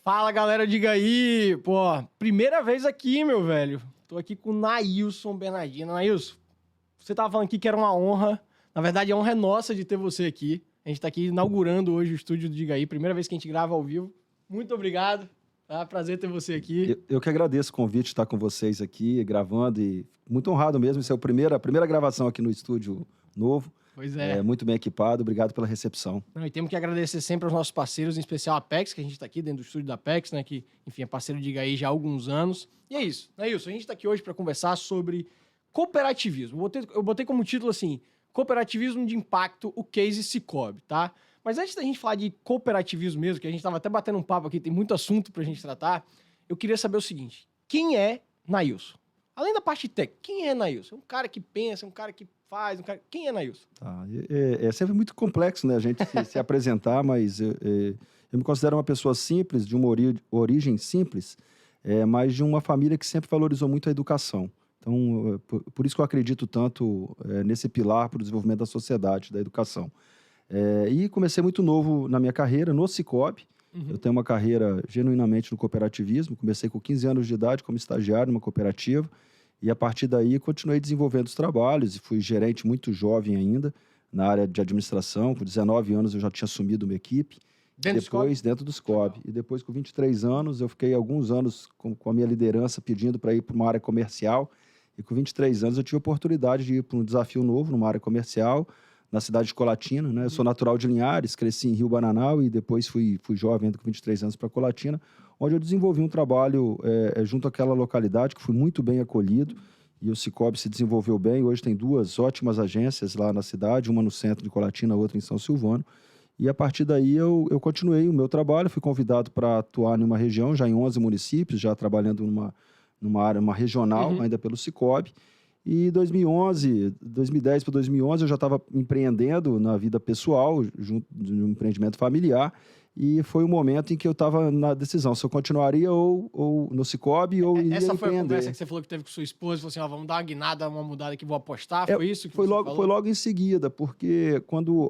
Fala, galera, diga aí. Pô, primeira vez aqui, meu velho. Tô aqui com o Nailson Bernardino. Nailson, você tava falando aqui que era uma honra. Na verdade, a honra é nossa de ter você aqui. A gente tá aqui inaugurando hoje o estúdio do Diga Aí. Primeira vez que a gente grava ao vivo. Muito obrigado. Tá? Prazer ter você aqui. Eu que agradeço o convite de estar com vocês aqui, gravando, e muito honrado mesmo. Isso é a primeira gravação aqui no estúdio novo. Pois é. Muito bem equipado, obrigado pela recepção. Não, e temos que agradecer sempre aos nossos parceiros, em especial a Apex, que a gente está aqui dentro do estúdio da Apex, né? Que, enfim, é parceiro de Diga Aí já há alguns anos. E é isso, Nailson, a gente está aqui hoje para conversar sobre cooperativismo. Eu botei como título assim, cooperativismo de impacto, o case Sicoob, tá? Mas antes da gente falar de cooperativismo mesmo, que a gente estava até batendo um papo aqui, tem muito assunto para a gente tratar, eu queria saber o seguinte, quem é Nailson? Além da parte técnica, quem é Nailson? É um cara que pensa, um cara que faz, quem é Nailson? É sempre muito complexo, né, a gente se apresentar, mas eu me considero uma pessoa simples, de uma origem simples, mas de uma família que sempre valorizou muito a educação. Então, por isso que eu acredito tanto nesse pilar para o desenvolvimento da sociedade, da educação. E comecei muito novo na minha carreira, no Sicoob. Eu tenho uma carreira genuinamente no cooperativismo. Comecei com 15 anos de idade como estagiário numa cooperativa. E a partir daí continuei desenvolvendo os trabalhos e fui gerente muito jovem ainda na área de administração. Com 19 anos eu já tinha assumido uma equipe. Dentro do Sicoob. E depois, com 23 anos, eu fiquei alguns anos com a minha liderança pedindo para ir para uma área comercial. E com 23 anos eu tive a oportunidade de ir para um desafio novo numa área comercial, na cidade de Colatina, né? Eu sou natural de Linhares, cresci em Rio Bananal e depois fui jovem, com 23 anos, para Colatina, onde eu desenvolvi um trabalho junto àquela localidade, que fui muito bem acolhido, e o Sicoob se desenvolveu bem. Hoje tem duas ótimas agências lá na cidade, uma no centro de Colatina, outra em São Silvano, e a partir daí eu continuei o meu trabalho, fui convidado para atuar em uma região, já em 11 municípios, já trabalhando numa área, uma regional, ainda pelo Sicoob. E 2010 para 2011, eu já estava empreendendo na vida pessoal, junto de um empreendimento familiar, e foi o momento em que eu estava na decisão, se eu continuaria ou no Sicoob ou iria Essa foi empreender. a conversa que você falou que teve com sua esposa, falou assim, ó, vamos dar uma guinada, uma mudada aqui, vou apostar, foi isso que foi você logo, falou? Foi logo em seguida, porque quando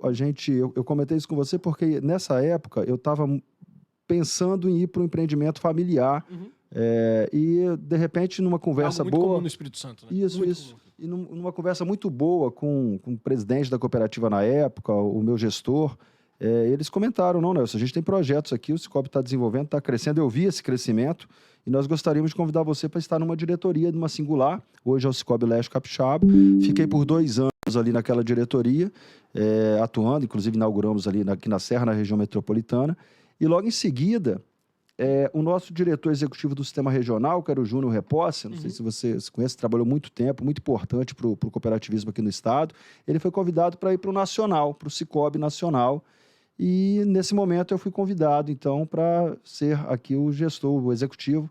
eu comentei isso com você, porque nessa época eu estava pensando em ir para um empreendimento familiar, e de repente numa conversa algo muito boa... comum no Espírito Santo, né? Isso. E numa conversa muito boa com o presidente da cooperativa na época, o meu gestor, eles comentaram, não, Nelson, a gente tem projetos aqui, o Sicoob está desenvolvendo, está crescendo, eu vi esse crescimento, e nós gostaríamos de convidar você para estar numa diretoria, numa singular, hoje é o Sicoob Leste Capixaba. Fiquei por 2 anos ali naquela diretoria, atuando, inclusive inauguramos ali aqui na Serra, na região metropolitana, e logo em seguida... o nosso diretor executivo do sistema regional, que era o Júnior Reposse, não sei se você se conhece, trabalhou muito tempo, muito importante para o cooperativismo aqui no estado. Ele foi convidado para ir para o Nacional, para o Sicoob Nacional. E nesse momento eu fui convidado, então, para ser aqui o gestor, o executivo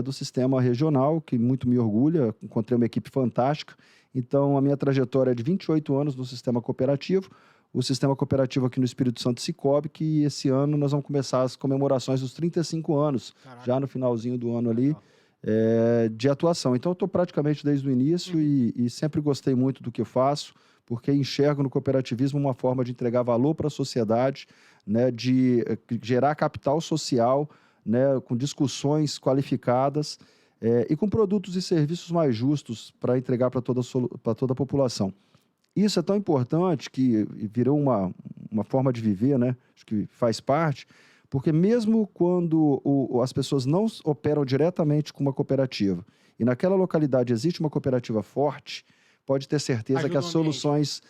do sistema regional, que muito me orgulha. Encontrei uma equipe fantástica. Então, a minha trajetória é de 28 anos no sistema cooperativo. O sistema cooperativo aqui no Espírito Santo, Sicoob, que esse ano nós vamos começar as comemorações dos 35 anos, já no finalzinho do ano ali, de atuação. Então, eu estou praticamente desde o início e sempre gostei muito do que eu faço, porque enxergo no cooperativismo uma forma de entregar valor para a sociedade, né, de gerar capital social, né, com discussões qualificadas e com produtos e serviços mais justos para entregar para toda a população. Isso é tão importante que virou uma forma de viver, né? Acho que faz parte, porque mesmo quando as pessoas não operam diretamente com uma cooperativa e naquela localidade existe uma cooperativa forte, pode ter certeza que as soluções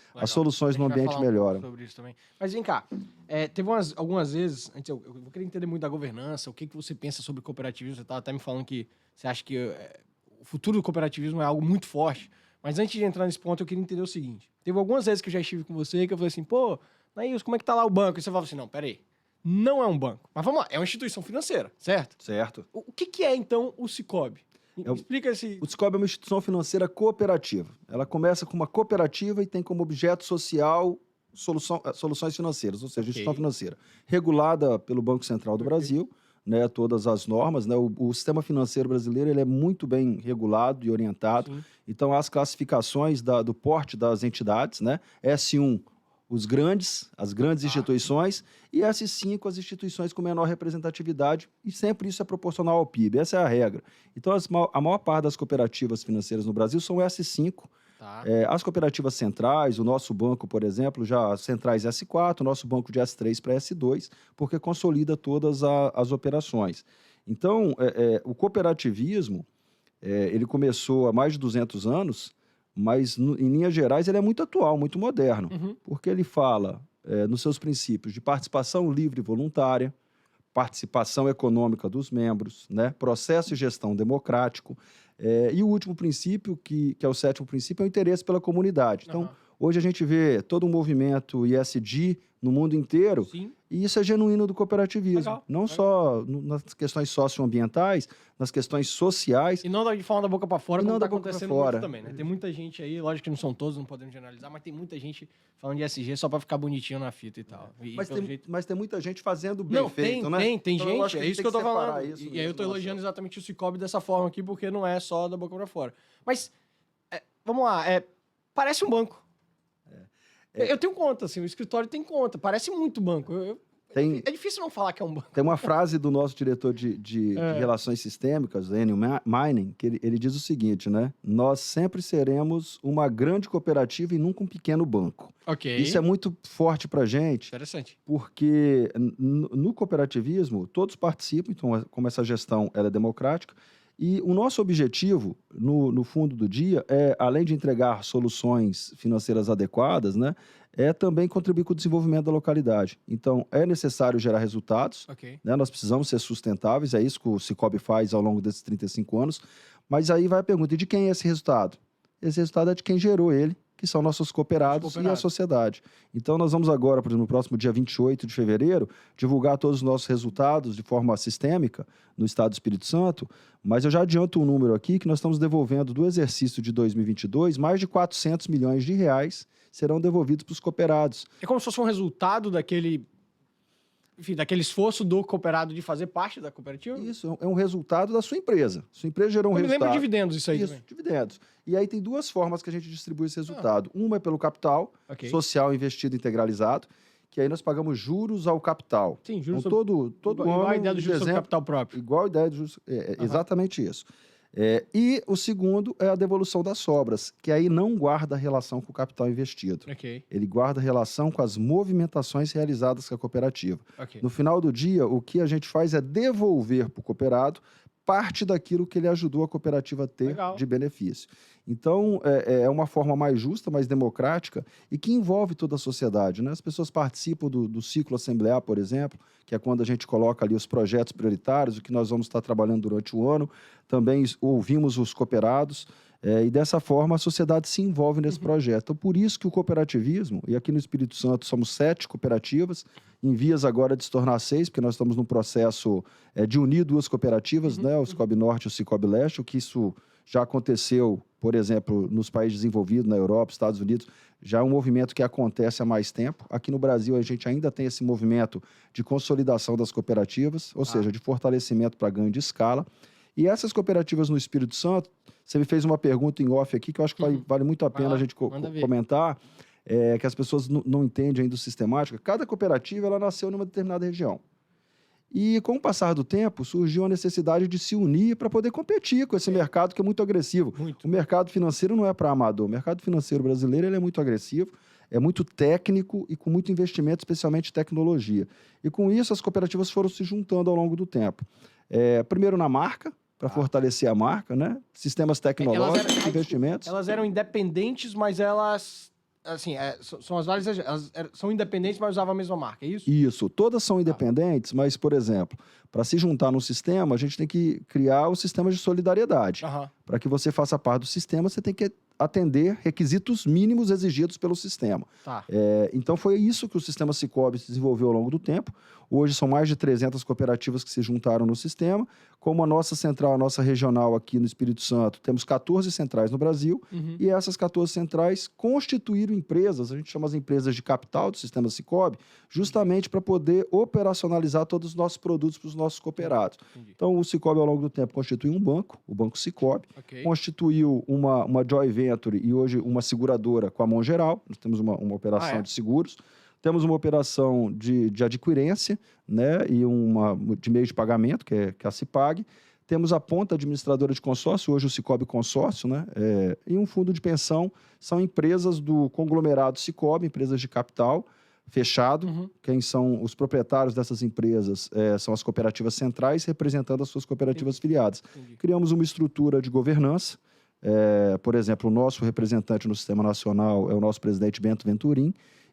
no ambiente melhoram. Sobre isso também. Mas vem cá, teve algumas vezes, antes eu vou querer entender muito da governança, o que você pensa sobre cooperativismo, você estava até me falando que você acha que o futuro do cooperativismo é algo muito forte. Mas antes de entrar nesse ponto, eu queria entender o seguinte. Teve algumas vezes que eu já estive com você que eu falei assim, pô, Nailson, como é que tá lá o banco? E você falava assim, não, peraí, não é um banco. Mas vamos lá, é uma instituição financeira, certo? Certo. O que é, então, o Sicoob? Explica esse... O Sicoob é uma instituição financeira cooperativa. Ela começa com uma cooperativa e tem como objeto social soluções financeiras, ou seja, instituição financeira regulada pelo Banco Central do Brasil, né, todas as normas, né, o sistema financeiro brasileiro ele é muito bem regulado e orientado. Então, as classificações do porte das entidades, né, S1 as grandes instituições, e S5, as instituições com menor representatividade, e sempre isso é proporcional ao PIB. Essa é a regra. Então, a maior parte das cooperativas financeiras no Brasil são S5. Tá. As cooperativas centrais, o nosso banco, por exemplo, já centrais S4, o nosso banco de S3 para S2, porque consolida todas as operações. Então, o cooperativismo, ele começou há mais de 200 anos, mas, em linhas gerais, ele é muito atual, muito moderno, porque ele fala, nos seus princípios, de participação livre e voluntária, participação econômica dos membros, né? Processo e gestão democrático, e o último princípio, que é o sétimo princípio, é o interesse pela comunidade. Então, hoje a gente vê todo um movimento ESG no mundo inteiro, Sim. e isso é genuíno do cooperativismo. Legal, Não legal. só nas questões socioambientais, nas questões sociais. E não de falar da boca para fora, E como não tá da boca pra acontecendo fora. muito também, né? Tem muita gente aí, lógico que não são todos, não podemos generalizar, mas tem muita gente falando de ESG só para ficar bonitinho na fita e tal. E Mas tem muita gente fazendo bem feito, né? Tem Então, eu acho gente, que é a isso gente que eu tem tô separar falando. isso E aí eu tô mesmo, elogiando nossa. exatamente o Cicobi dessa forma aqui, porque não é só da boca para fora. Mas, vamos lá, parece um banco. Eu tenho conta, assim, o escritório tem conta, parece muito banco. É difícil não falar que é um banco. Tem uma frase do nosso diretor de Relações Sistêmicas, Daniel Mining, que ele diz o seguinte, né? Nós sempre seremos uma grande cooperativa e nunca um pequeno banco. Ok. Isso é muito forte para a gente, Interessante. porque no cooperativismo todos participam, então como essa gestão ela é democrática, e o nosso objetivo, no fundo do dia, além de entregar soluções financeiras adequadas, né, é também contribuir com o desenvolvimento da localidade. Então, é necessário gerar resultados, Ok. né, nós precisamos ser sustentáveis, é isso que o Cicobi faz ao longo desses 35 anos, mas aí vai a pergunta, e de quem é esse resultado? Esse resultado é de quem gerou ele, que são nossos cooperados e a sociedade. Então, nós vamos agora, por exemplo, no próximo dia 28 de fevereiro, divulgar todos os nossos resultados de forma sistêmica no Estado do Espírito Santo, mas eu já adianto um número aqui que nós estamos devolvendo do exercício de 2022, mais de 400 milhões de reais serão devolvidos para os cooperados. É como se fosse um resultado daquele esforço do cooperado de fazer parte da cooperativa? Isso, é um resultado da sua empresa. Sua empresa gerou um Eu me resultado. lembro de dividendos isso aí Isso, também. dividendos. E aí tem duas formas que a gente distribui esse resultado. Uma é pelo capital social investido integralizado, que aí nós pagamos juros ao capital. Sim, juros então, todo ano, igual a ideia do juros sobre capital próprio. Igual a ideia do juros, exatamente isso. E o segundo é a devolução das sobras, que aí não guarda relação com o capital investido. Ok. Ele guarda relação com as movimentações realizadas com a cooperativa. Ok. No final do dia, o que a gente faz é devolver para o cooperado parte daquilo que ele ajudou a cooperativa a ter de benefício. Então, é uma forma mais justa, mais democrática e que envolve toda a sociedade, né? As pessoas participam do ciclo assemblear, por exemplo, que é quando a gente coloca ali os projetos prioritários, o que nós vamos estar trabalhando durante o ano. Também ouvimos os cooperados e dessa forma a sociedade se envolve nesse projeto. Então, por isso que o cooperativismo, e aqui no Espírito Santo somos 7 cooperativas, em vias agora de se tornar 6, porque nós estamos num processo de unir 2 cooperativas, né? O Cicobi Norte e o Cicobi Leste, o que isso já aconteceu, por exemplo, nos países desenvolvidos, na Europa, Estados Unidos, já é um movimento que acontece há mais tempo. Aqui no Brasil, a gente ainda tem esse movimento de consolidação das cooperativas, ou seja, de fortalecimento para ganho de escala. E essas cooperativas no Espírito Santo, você me fez uma pergunta em off aqui, que eu acho que vale muito a pena a gente comentar, que as pessoas não entendem ainda o sistemática. Cada cooperativa ela nasceu numa determinada região. E, com o passar do tempo, surgiu a necessidade de se unir para poder competir com esse mercado que é muito agressivo. O mercado financeiro não é para amador. O mercado financeiro brasileiro ele é muito agressivo, é muito técnico e com muito investimento, especialmente em tecnologia. E, com isso, as cooperativas foram se juntando ao longo do tempo. Primeiro na marca, para fortalecer a marca, né? Sistemas tecnológicos, investimentos. Elas eram independentes, mas elas... Assim, são as várias... Elas são independentes, mas usavam a mesma marca, é isso? Isso. Todas são independentes, mas, por exemplo, para se juntar num sistema, a gente tem que criar o sistema de solidariedade. Para que você faça parte do sistema, você tem que atender requisitos mínimos exigidos pelo sistema. Então, foi isso que o sistema Cicobi se desenvolveu ao longo do tempo. Hoje, são mais de 300 cooperativas que se juntaram no sistema. Como a nossa central, a nossa regional aqui no Espírito Santo, temos 14 centrais no Brasil. E essas 14 centrais constituíram empresas, a gente chama as empresas de capital do sistema Cicobi, justamente para poder operacionalizar todos os nossos produtos para os nossos cooperados. Então, o Cicobi, ao longo do tempo, constituiu um banco, o Banco Cicobi, constituiu uma joint venture Venture e hoje uma seguradora com a mão geral. Nós temos uma operação de seguros. Temos uma operação de adquirência, né, e uma de meio de pagamento, que é a Cipag. Temos a Ponta administradora de consórcio, hoje o Cicobi Consórcio, né, e um fundo de pensão. São empresas do conglomerado Cicobi, empresas de capital fechado. Quem são os proprietários dessas empresas são as cooperativas centrais, representando as suas cooperativas filiadas. Criamos uma estrutura de governança. Por exemplo, o nosso representante no Sistema Nacional é o nosso presidente Bento Venturim.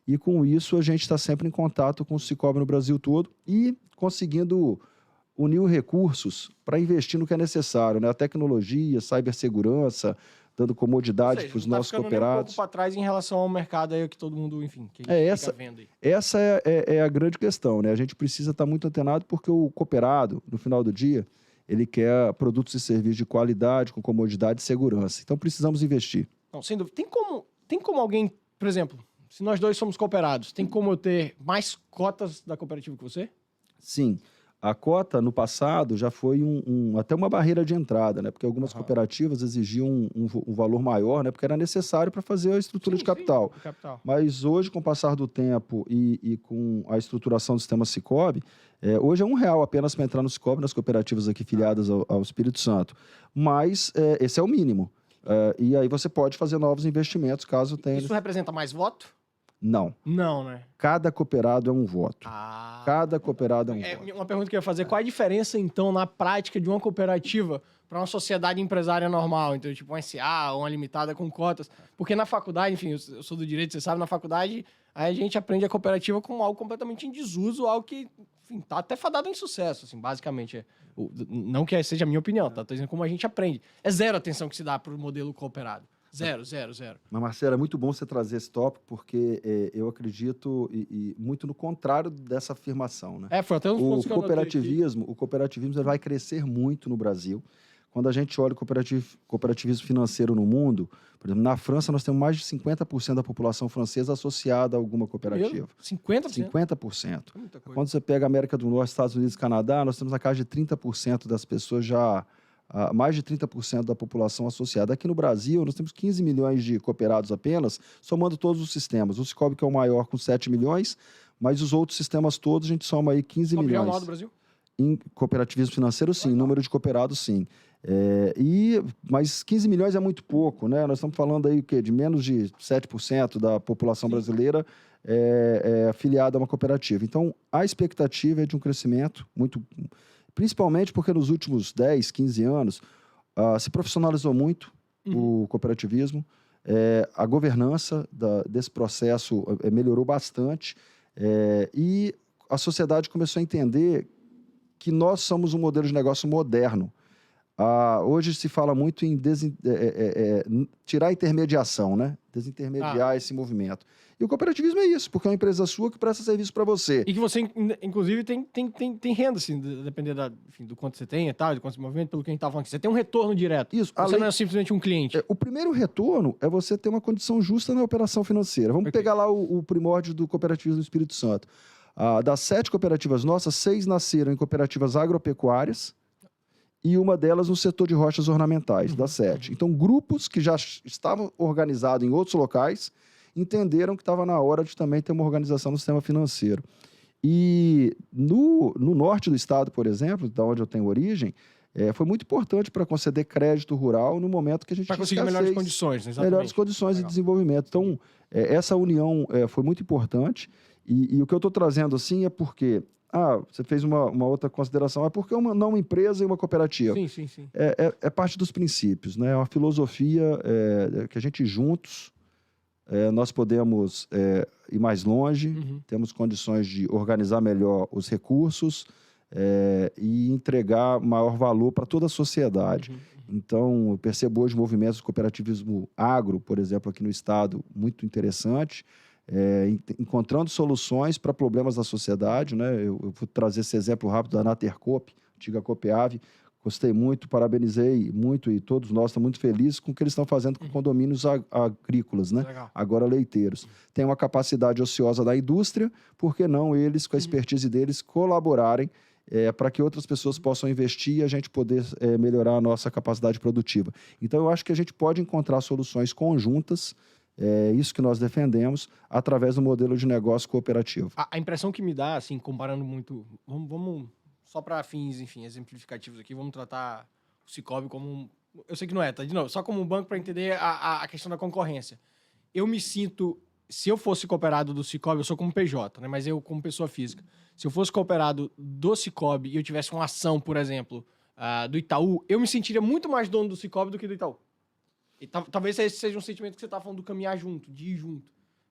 E, com isso, a gente está sempre em contato com o Cicobi no Brasil todo e conseguindo unir recursos para investir no que é necessário, né? A tecnologia, cibersegurança, dando comodidade para os nossos cooperados. Nem um pouco para trás em relação ao mercado aí que todo mundo, enfim, que a gente fica vendo aí. Essa é a grande questão, né? A gente precisa estar muito antenado porque o cooperado, no final do dia, ele quer produtos e serviços de qualidade, com comodidade e segurança. Então, precisamos investir. Não, sem dúvida. Tem como alguém, por exemplo, se nós dois somos cooperados, tem como eu ter mais cotas da cooperativa que você? Sim. A cota, no passado, já foi até uma barreira de entrada, né? Porque algumas cooperativas exigiam um valor maior, né? Porque era necessário para fazer a estrutura de capital. Mas hoje, com o passar do tempo e com a estruturação do sistema Cicobi, hoje é R$1 apenas para entrar no Cicobi, nas cooperativas aqui filiadas ao Espírito Santo. Mas esse é o mínimo. E aí você pode fazer novos investimentos, caso tenha... Isso representa mais voto? Não. Não, né? Cada cooperado é um voto. Cada cooperado é um voto. Uma pergunta que eu ia fazer, qual a diferença, então, na prática de uma cooperativa para uma sociedade empresária normal? Então, tipo, uma SA, uma limitada com cotas. Porque na faculdade, enfim, eu sou do direito, você sabe, na faculdade, aí a gente aprende a cooperativa como algo completamente em desuso, algo que, enfim, tá até fadado em sucesso, assim, basicamente. Não que seja a minha opinião, tá? Tô dizendo como a gente aprende. É zero a atenção que se dá para o modelo cooperado. Zero. Mas, Marcelo, é muito bom você trazer esse tópico, porque eu acredito muito no contrário dessa afirmação, né? Foi até um pontos que eu o cooperativismo ele vai crescer muito no Brasil. Quando a gente olha o cooperativismo financeiro no mundo, por exemplo, na França nós temos mais de 50% da população francesa associada a alguma cooperativa. 50%? 50%. Quando você pega a América do Norte, Estados Unidos e Canadá, nós temos na casa de 30% das pessoas já... mais de 30% da população associada. Aqui no Brasil, nós temos 15 milhões de cooperados apenas, somando todos os sistemas. O Cicobi, que é o maior, com 7 milhões, mas os outros sistemas todos, a gente soma aí 15 milhões. É o maior do Brasil? Em cooperativismo financeiro, sim. Número de cooperados, sim. Mas 15 milhões é muito pouco, né? Nós estamos falando aí de menos de 7% da população brasileira afiliada a uma cooperativa. Então, a expectativa é de um crescimento muito... Principalmente porque nos últimos 10, 15 anos se profissionalizou muito o cooperativismo, a governança desse processo melhorou bastante e a sociedade começou a entender que nós somos um modelo de negócio moderno. Hoje se fala muito em tirar a intermediação, né? Desintermediar esse movimento. E o cooperativismo é isso, porque é uma empresa sua que presta serviço para você. E que você, inclusive, tem renda, assim, dependendo do quanto você tem e tal, do quanto você movimenta, pelo que a gente estava falando aqui. Você tem um retorno direto. Isso. Você não é simplesmente um cliente. O primeiro retorno é você ter uma condição justa na operação financeira. Vamos pegar lá o primórdio do cooperativismo do Espírito Santo. Das 7 cooperativas nossas, 6 nasceram em cooperativas agropecuárias, e uma delas no setor de rochas ornamentais, das 7. Então, grupos que já estavam organizados em outros locais entenderam que estava na hora de também ter uma organização no sistema financeiro. E no norte do estado, por exemplo, da onde eu tenho origem, foi muito importante para conceder crédito rural no momento que a gente tinha escassez. Para conseguir melhores condições, né? Exatamente. Melhores condições de desenvolvimento. Então, essa união foi muito importante. E o que eu estou trazendo assim é porque... você fez uma outra consideração. É porque não uma empresa e uma cooperativa. Sim. É parte dos princípios, né? É uma filosofia que a gente juntos nós podemos ir mais longe, temos condições de organizar melhor os recursos e entregar maior valor para toda a sociedade. Então, eu percebo hoje movimentos de cooperativismo agro, por exemplo, aqui no estado, muito interessante, encontrando soluções para problemas da sociedade, né? Eu vou trazer esse exemplo rápido da Natercoop, antiga Copeave. Gostei muito, parabenizei muito e todos nós estamos muito felizes com o que eles estão fazendo com condomínios agrícolas, né? Legal. Agora leiteiros. Tem uma capacidade ociosa da indústria, por que não eles, com a expertise deles, colaborarem para que outras pessoas possam investir e a gente poder melhorar a nossa capacidade produtiva. Então, eu acho que a gente pode encontrar soluções conjuntas, isso que nós defendemos, através do modelo de negócio cooperativo. A impressão que me dá, assim, comparando muito... Vamos só para fins, enfim, exemplificativos aqui, vamos tratar o Sicoob como um... Eu sei que não é, tá? De novo, só como um banco para entender a questão da concorrência. Eu me sinto... Se eu fosse cooperado do Sicoob, eu sou como PJ, né? Mas eu como pessoa física. Se eu fosse cooperado do Sicoob e eu tivesse uma ação, por exemplo, do Itaú, eu me sentiria muito mais dono do Sicoob do que do Itaú. E talvez esse seja um sentimento que você está falando do caminhar junto, de ir junto.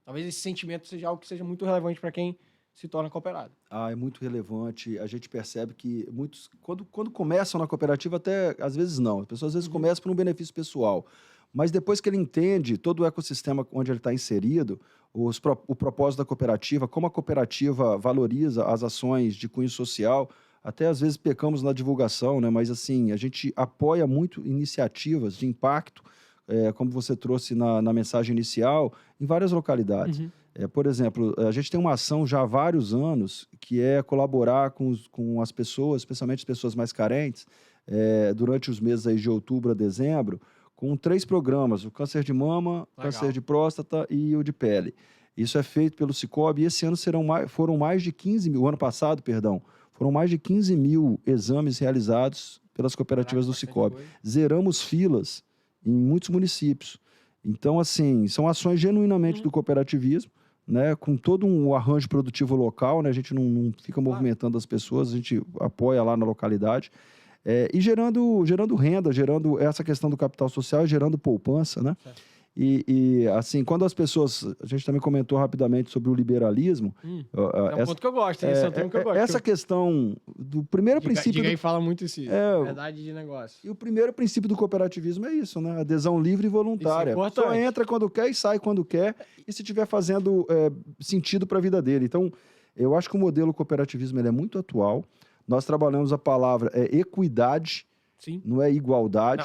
Talvez esse sentimento seja algo que seja muito relevante para quem se torna cooperado. É muito relevante. A gente percebe que muitos, quando começam na cooperativa, até às vezes não. As pessoas às vezes começam por um benefício pessoal. Mas depois que ele entende todo o ecossistema onde ele está inserido, o propósito da cooperativa, como a cooperativa valoriza as ações de cunho social, até às vezes pecamos na divulgação, né? Mas assim, a gente apoia muito iniciativas de impacto, como você trouxe na mensagem inicial, em várias localidades. Por exemplo, a gente tem uma ação já há vários anos que é colaborar com as pessoas, especialmente as pessoas mais carentes, durante os meses aí de outubro a dezembro, com 3 programas, o câncer de mama, o câncer de próstata e o de pele. Isso é feito pelo Sicoob e esse ano foram mais de 15 mil, o ano passado, perdão, foram mais de 15 mil exames realizados pelas cooperativas do Sicoob. Zeramos filas em muitos municípios. Então, assim, são ações genuinamente do cooperativismo, né, com todo um arranjo produtivo local, né, a gente não fica movimentando as pessoas, a gente apoia lá na localidade. E gerando renda, gerando essa questão do capital social, gerando poupança, né? Assim, quando as pessoas... A gente também comentou rapidamente sobre o liberalismo. É um ponto que eu gosto, esse é o tema que eu gosto. Essa questão do primeiro princípio... Diga aí, fala muito isso, verdade de negócio. E o primeiro princípio do cooperativismo é isso, né? Adesão livre e voluntária. Isso é importante. Só entra quando quer e sai quando quer, e se estiver fazendo sentido para a vida dele. Então, eu acho que o modelo cooperativismo ele é muito atual. Nós trabalhamos a palavra equidade, sim, não é igualdade,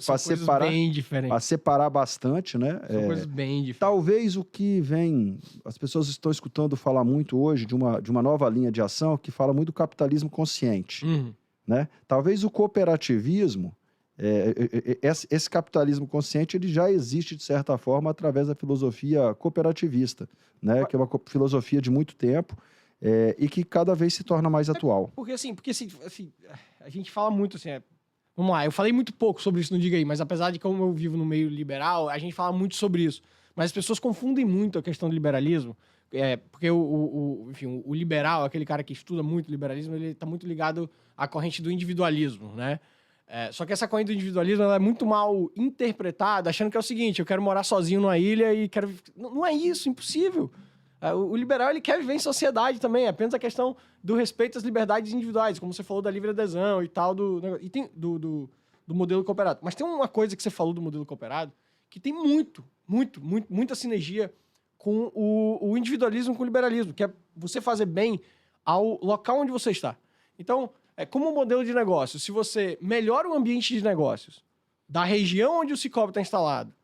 para separar bastante, né? São coisas bem diferentes. Talvez o que vem, as pessoas estão escutando falar muito hoje de uma nova linha de ação que fala muito do capitalismo consciente, né? Talvez o cooperativismo, esse capitalismo consciente, ele já existe de certa forma através da filosofia cooperativista, né? Que é uma filosofia de muito tempo. E que cada vez se torna mais atual. Porque assim, a gente fala muito assim, vamos lá, eu falei muito pouco sobre isso no Diga Aí, mas apesar de como eu vivo no meio liberal, a gente fala muito sobre isso. Mas as pessoas confundem muito a questão do liberalismo, porque enfim, o liberal, aquele cara que estuda muito liberalismo, ele está muito ligado à corrente do individualismo, né? Só que essa corrente do individualismo ela é muito mal interpretada, achando que é o seguinte, eu quero morar sozinho numa ilha e quero... Não é isso, impossível. O liberal ele quer viver em sociedade também, é apenas a questão do respeito às liberdades individuais, como você falou da livre adesão e tal, do modelo cooperado. Mas tem uma coisa que você falou do modelo cooperado que tem muita sinergia com o individualismo com o liberalismo, que é você fazer bem ao local onde você está. Então, como um modelo de negócio, se você melhora o ambiente de negócios da região onde o Sicoob está instalado,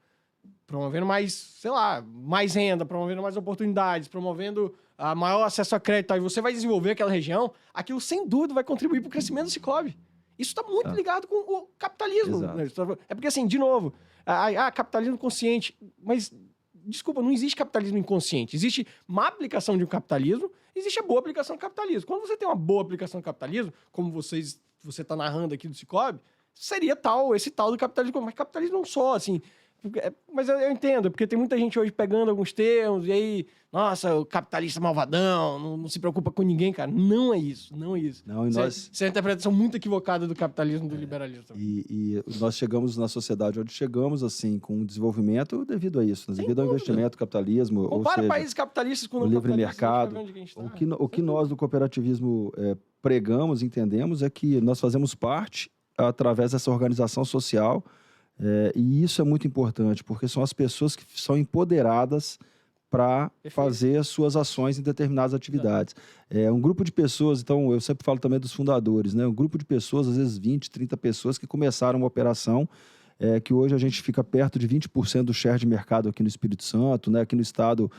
promovendo mais, sei lá, mais renda, promovendo mais oportunidades, promovendo maior acesso a crédito, e você vai desenvolver aquela região, aquilo sem dúvida vai contribuir para o crescimento do Sicoob. Isso está muito ligado com o capitalismo. Né? É porque, assim, de novo, capitalismo consciente, mas, desculpa, não existe capitalismo inconsciente. Existe má aplicação de um capitalismo, existe a boa aplicação do capitalismo. Quando você tem uma boa aplicação do capitalismo, como você está narrando aqui do Sicoob, seria esse tal do capitalismo. Mas capitalismo não só, assim... Mas eu entendo, porque tem muita gente hoje pegando alguns termos e aí, nossa, o capitalista malvadão, não se preocupa com ninguém, cara. Não é isso, não é isso. Não, Isso é uma interpretação muito equivocada do capitalismo e do liberalismo. E nós chegamos na sociedade onde chegamos, assim, com o desenvolvimento devido a isso, devido ao investimento, capitalismo, compara países capitalistas com o livre mercado. O que nós do cooperativismo pregamos, entendemos, é que nós fazemos parte através dessa organização social. E isso é muito importante, porque são as pessoas que são empoderadas para fazer as suas ações em determinadas atividades. Um grupo de pessoas, então eu sempre falo também dos fundadores, né? Um grupo de pessoas, às vezes 20, 30 pessoas que começaram uma operação que hoje a gente fica perto de 20% do share de mercado aqui no Espírito Santo, né? Aqui no estado,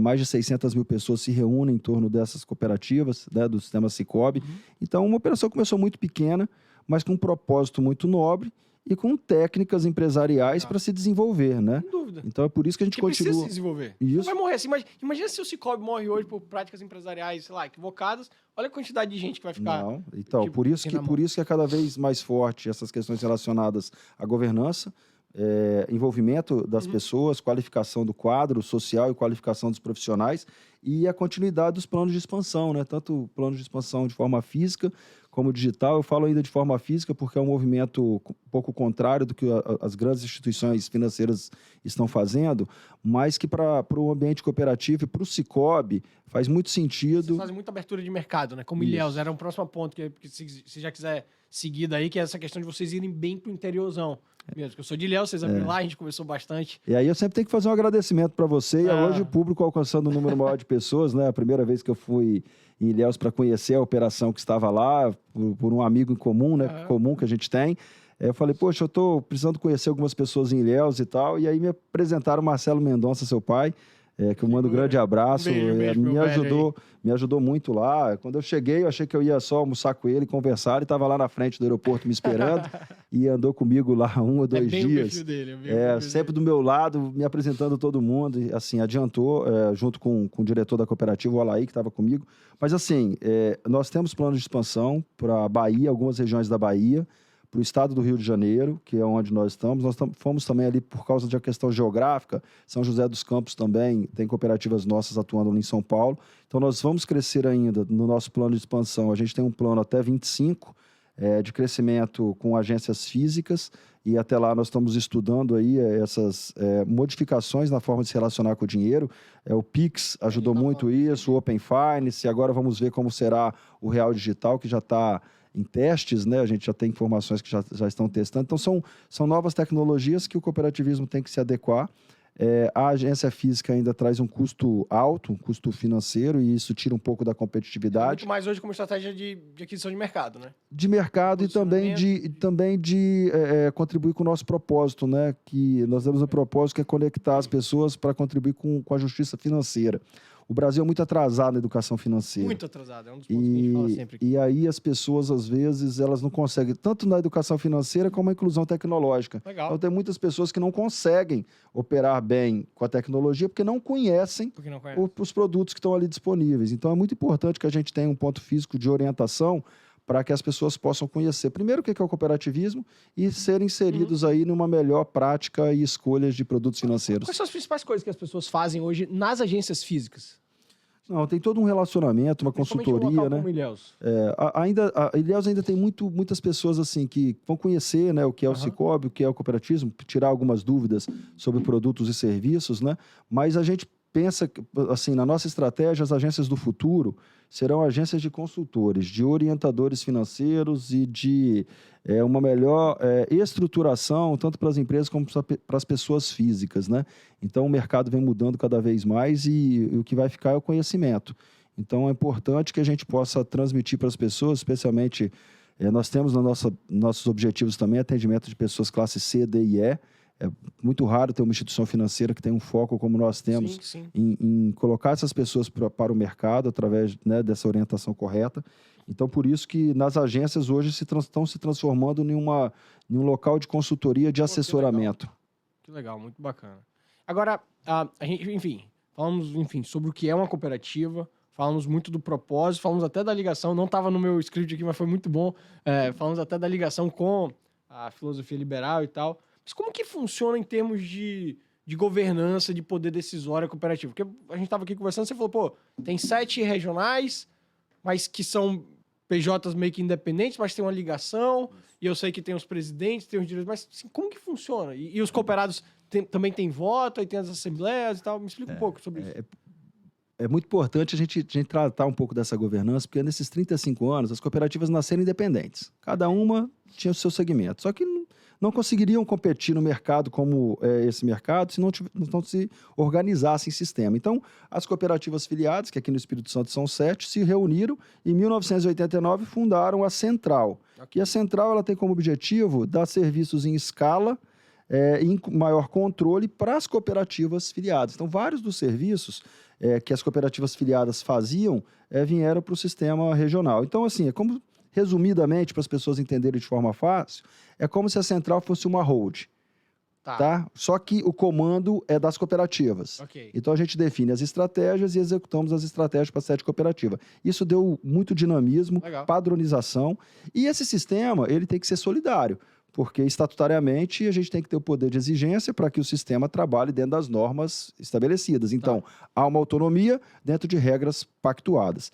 mais de 600 mil pessoas se reúnem em torno dessas cooperativas, né? Do sistema Sicoob. Então, uma operação começou muito pequena, mas com um propósito muito nobre e com técnicas empresariais para se desenvolver, né? Sem dúvida. Então é por isso que a gente continua... precisa se desenvolver. Isso. Não vai morrer assim. Imagina se o Sicoob morre hoje por práticas empresariais, sei lá, equivocadas. Olha a quantidade de gente que vai ficar... Não, então, tipo, por isso que é cada vez mais forte essas questões relacionadas à governança, envolvimento das pessoas, qualificação do quadro social e qualificação dos profissionais e a continuidade dos planos de expansão, né? Tanto o plano de expansão de forma física como digital. Eu falo ainda de forma física porque é um movimento um pouco contrário do que as grandes instituições financeiras estão fazendo, mas que para o ambiente cooperativo e para o Sicoob faz muito sentido. Vocês fazem muita abertura de mercado, né? Como Ilhéus, era um próximo ponto que se já quiser seguir daí, que é essa questão de vocês irem bem pro interiorzão. Mesmo, que eu sou de Ilhéus, vocês abriram lá, a gente conversou bastante. E aí eu sempre tenho que fazer um agradecimento para você e hoje o público alcançando um número maior de pessoas, né? A primeira vez que eu fui em Ilhéus para conhecer a operação que estava lá, por um amigo em comum, né? Comum que a gente tem. Eu falei, poxa, eu estou precisando conhecer algumas pessoas em Ilhéus e tal. E aí me apresentaram o Marcelo Mendonça, seu pai, que eu mando um grande abraço. Beijo, me ajudou muito lá. Quando eu cheguei, eu achei que eu ia só almoçar com ele, conversar. Ele estava lá na frente do aeroporto me esperando e andou comigo lá 1 ou 2 dias. O perfil dele, sempre do meu lado, me apresentando todo mundo. E, assim, adiantou, junto com o diretor da cooperativa, o Alaí, que estava comigo. Mas, assim, nós temos planos de expansão para a Bahia, algumas regiões da Bahia, para o estado do Rio de Janeiro, que é onde nós estamos. Fomos também ali por causa de uma questão geográfica. São José dos Campos também tem cooperativas nossas atuando ali em São Paulo. Então, nós vamos crescer ainda no nosso plano de expansão. A gente tem um plano até 25 de crescimento com agências físicas e até lá nós estamos estudando aí essas modificações na forma de se relacionar com o dinheiro. O Pix ajudou muito isso, o Open Finance, e agora vamos ver como será o Real Digital, que já está em testes, né? A gente já tem informações que já estão testando. Então, são novas tecnologias que o cooperativismo tem que se adequar. A agência física ainda traz um custo alto, um custo financeiro, e isso tira um pouco da competitividade. Muito mais hoje como estratégia de aquisição de mercado, né? De mercado e também de contribuir com o nosso propósito, né? Que nós temos um propósito que é conectar as pessoas para contribuir com a justiça financeira. O Brasil é muito atrasado na educação financeira. Muito atrasado, é um dos pontos que a gente fala sempre aqui. E aí as pessoas, às vezes, elas não conseguem, tanto na educação financeira como na inclusão tecnológica. Legal. Então tem muitas pessoas que não conseguem operar bem com a tecnologia porque não conhecem os produtos que estão ali disponíveis. Então é muito importante que a gente tenha um ponto físico de orientação para que as pessoas possam conhecer, primeiro, o que é o cooperativismo e serem inseridos aí numa melhor prática e escolhas de produtos financeiros. Quais são as principais coisas que as pessoas fazem hoje nas agências físicas? Não, tem todo um relacionamento, uma consultoria, né? Como Ilhéus. Ilhéus ainda tem muitas pessoas assim que vão conhecer, né, o que é o Sicoob, o que é o cooperativismo, tirar algumas dúvidas sobre produtos e serviços, né? Mas a gente pensa, assim, na nossa estratégia, as agências do futuro serão agências de consultores, de orientadores financeiros e de uma melhor estruturação, tanto para as empresas como para as pessoas físicas, né? Então, o mercado vem mudando cada vez mais e o que vai ficar é o conhecimento. Então, é importante que a gente possa transmitir para as pessoas, especialmente, nós temos nossos objetivos também atendimento de pessoas classe C, D e E. É muito raro ter uma instituição financeira que tem um foco como nós temos em colocar essas pessoas para o mercado através, né, dessa orientação correta. Então, por isso que nas agências hoje estão se transformando em um local de consultoria, de assessoramento. Que legal, muito bacana. Agora, a gente, falamos sobre o que é uma cooperativa, falamos muito do propósito, falamos até da ligação, não estava no meu script aqui, mas foi muito bom, falamos até da ligação com a filosofia liberal e tal. Mas como que funciona em termos de governança, de poder decisório cooperativo? Porque a gente estava aqui conversando, você falou, pô, tem 7 regionais, mas que são PJs meio que independentes, mas tem uma ligação, e eu sei que tem os presidentes, tem os diretores, mas assim, como que funciona? E os cooperados também têm voto, aí tem as assembleias e tal? Me explica um pouco sobre isso. É muito importante a gente tratar um pouco dessa governança, porque nesses 35 anos as cooperativas nasceram independentes. Cada uma tinha o seu segmento. Só que não conseguiriam competir no mercado como esse mercado se não se organizassem em sistema. Então, as cooperativas filiadas, que aqui no Espírito Santo são 7, se reuniram e em 1989 fundaram a Central. E a Central ela tem como objetivo dar serviços em escala em maior controle para as cooperativas filiadas. Então, vários dos serviços que as cooperativas filiadas faziam vieram para o sistema regional. Então, assim, resumidamente, para as pessoas entenderem de forma fácil, é como se a central fosse uma hold. Tá? Só que o comando é das cooperativas. Okay. Então a gente define as estratégias e executamos as estratégias para a sede cooperativa. Isso deu muito dinamismo, padronização. E esse sistema ele tem que ser solidário, porque estatutariamente a gente tem que ter o poder de exigência para que o sistema trabalhe dentro das normas estabelecidas. Então, há uma autonomia dentro de regras pactuadas.